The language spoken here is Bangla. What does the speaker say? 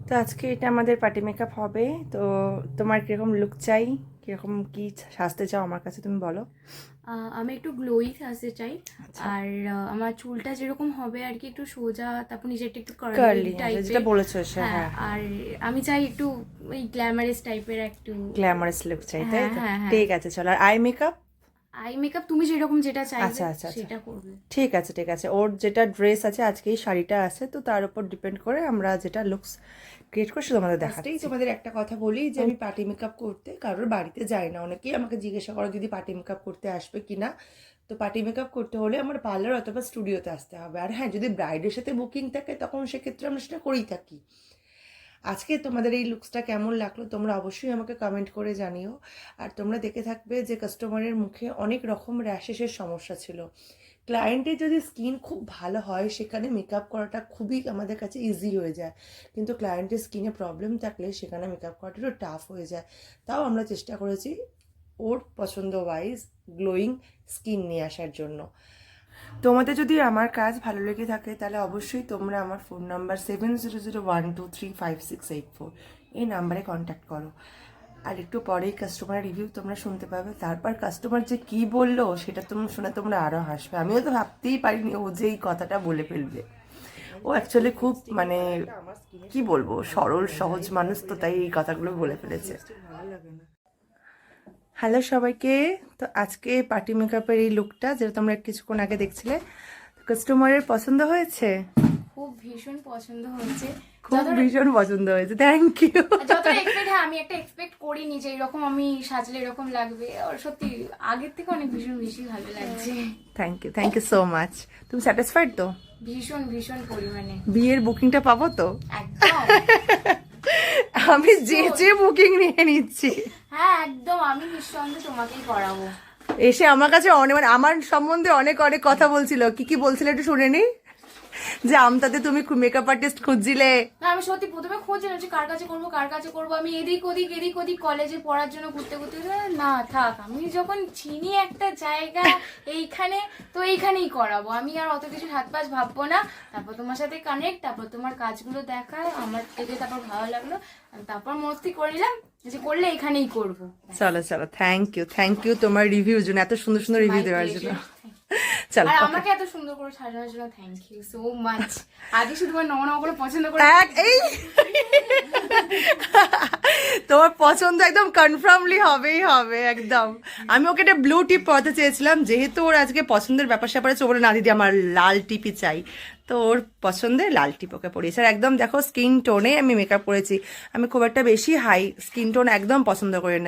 তো আজকে এটা আমাদের পার্টি মেকআপ হবে। তো তোমার কিরকম লুক চাই, কিরকম কি সাজতে চাও আমার কাছে তুমি বলো। আমি একটু গ্লোই সাজতে চাই। আচ্ছা, আর আমার চুলটা যেরকম হবে আর কি, একটু সোজা, তারপর নিচেরটা একটু কার্লি কার্লি যেটা টাইপের। বলেছো সে, হ্যাঁ, হ্যাঁ হ্যাঁ। আর আমি চাই একটু ওই গ্ল্যামারাস টাইপের একটু। গ্ল্যামারাস লুক চাই তাই হ্যাঁ তো। হ্যাঁ হ্যাঁ। ঠিক আছে চলো। আর আই মেকআপ? আই মেকআপ তুমি যেরকম যেটা চাইবে আচ্ছা আচ্ছা আচ্ছা, সেটা করবে। ঠিক আছে ঠিক আছে। ওর যেটা ড্রেস আছে আজকে এই শাড়িটা আছে, তো তার উপর ডিপেন্ড করে আমরা যেটা লুকস ক্রিয়েট করছি তোমাদের দেখাচ্ছি। তোমাদের একটা কথা বলি যে আমি পার্টি মেকআপ করতে কারোর বাড়িতে যাই না। অনেকেই আমাকে জিজ্ঞাসা করো দিদি পার্টি মেকআপ করতে আসবে কি না। তো পার্টি মেকআপ করতে হলে আমার পার্লার অথবা স্টুডিওতে আসতে হবে। আর হ্যাঁ, যদি ব্রাইডের সাথে বুকিং থাকে তখন সেক্ষেত্রে আমরা সেটা করেই থাকি। আজকে তোমাদের এই লুকসটা কেমন লাগলো তোমরা অবশ্যই আমাকে কমেন্ট করে জানিও। আর তোমরা দেখে থাকবে যে কাস্টমারের মুখে অনেক রকম র্যাশেসের সমস্যা ছিল। ক্লায়েন্টের যদি স্কিন খুব ভালো হয় সেখানে মেকআপ করাটা খুবই আমাদের কাছে ইজি হয়ে যায়, কিন্তু ক্লায়েন্টের স্কিনে প্রবলেম থাকলে সেখানে মেকআপ করাটা একটু টাফ হয়ে যায়। তাও আমরা চেষ্টা করেছি ওর পছন্দ ওয়াইজ গ্লোয়িং স্কিন নিয়ে আসার জন্য। তোমাদের যদি আমার কাজ ভালো লেগে থাকে তাহলে অবশ্যই তোমরা আমার ফোন নাম্বার 7001235684 এই নাম্বারে কন্ট্যাক্ট করো। আর একটু পরেই কাস্টমারের রিভিউ তোমরা শুনতে পাবে। তারপর কাস্টমার যে কি বললো সেটা তোমরা শুনে তোমরা আরও হাসবে। আমিও তো ভাবতেই পারিনি ও যে এই কথাটা বলে ফেলবে। ও অ্যাকচুয়ালি খুব মানে কি বলবো, সরল সহজ মানুষ, তো তাই এই কথাগুলো বলে ফেলেছে। হ্যালো সবাইকে। তো আজকে পার্টি মেকআপের এই লুকটা যেটা তোমরা কিছুক্ষণ আগে দেখছিলে, কাস্টমারের পছন্দ হয়েছে? খুব ভীষণ পছন্দ হয়েছে। খুব ভীষণ পছন্দ হয়েছে, থ্যাংক ইউ। যতটা এক্সপেক্ট, হ্যাঁ আমি একটা এক্সপেক্ট করিনি যে এরকম আমি সাজলে এরকম লাগবে, আর সত্যি আগের থেকে অনেক ভীষণ বেশি ভালো লাগছে। Thank you so much. তুমি স্যাটিসফাইড তো? ভীষণ ভীষণ পরিমাণে। বিয়ের বুকিংটা পাবো তো? একদম। আমি যে বুকিং নিয়ে নিচ্ছি। হ্যাঁ একদম, আমি নিঃসন্দেহে তোমাকেই করাবো। এসে আমার কাছে অনেক মানে আমার সম্বন্ধে অনেক অনেক কথা বলছিল। কি কি বলছিল একটু শুনে নি। যে আমতাতে তুমি মেকআপ আর্টিস্ট খুঁজছিলে। না আমি সত্যি প্রথমে খুঁজছিলাম যে কার কাছে করবো কার কাছে করবো, আমি এদিক ওদিক কলেজে পড়ার জন্য ঘুরতে ঘুরতে না থাক, আমি যখন চিনি একটা জায়গা এইখানে, তো এইখানেই করাবো। আমি আর অত কিছু হাত পাশ ভাববো না। তারপর তোমার সাথে কানেক্ট, তারপর তোমার কাজগুলো দেখা আমার থেকে, তারপর ভালো লাগলো, তারপর মস্তি করে নিলাম যে করলে এখানেই করবো। চলো চলো, থ্যাংক ইউ তোমার রিভিউর জন্য, এত সুন্দর সুন্দর রিভিউ My দেওয়ার জন্য। pleasure. চলো আর okay. আমাকে এত সুন্দর করে সাজানোর জন্য থ্যাংক ইউ সো মাচ। আজকে শুধু নমা নমা করে পছন্দ করে এই তোমার পছন্দ একদম কনফার্মলি হবেই হবে একদম। আমি ওকে একটা ব্লু টিপ পরাতে চেয়েছিলাম, যেহেতু ওর আজকে পছন্দের ব্যাপার স্যাপার আছে, ও বলে না দিদি আমার লাল টিপই চাই। তো ওর পছন্দের লাল টিপ ওকে পরিয়েছে। আর একদম দেখো স্কিন টোনে আমি মেকআপ করেছি। আমি খুব একটা বেশি হাই স্কিন টোন একদম পছন্দ করি না।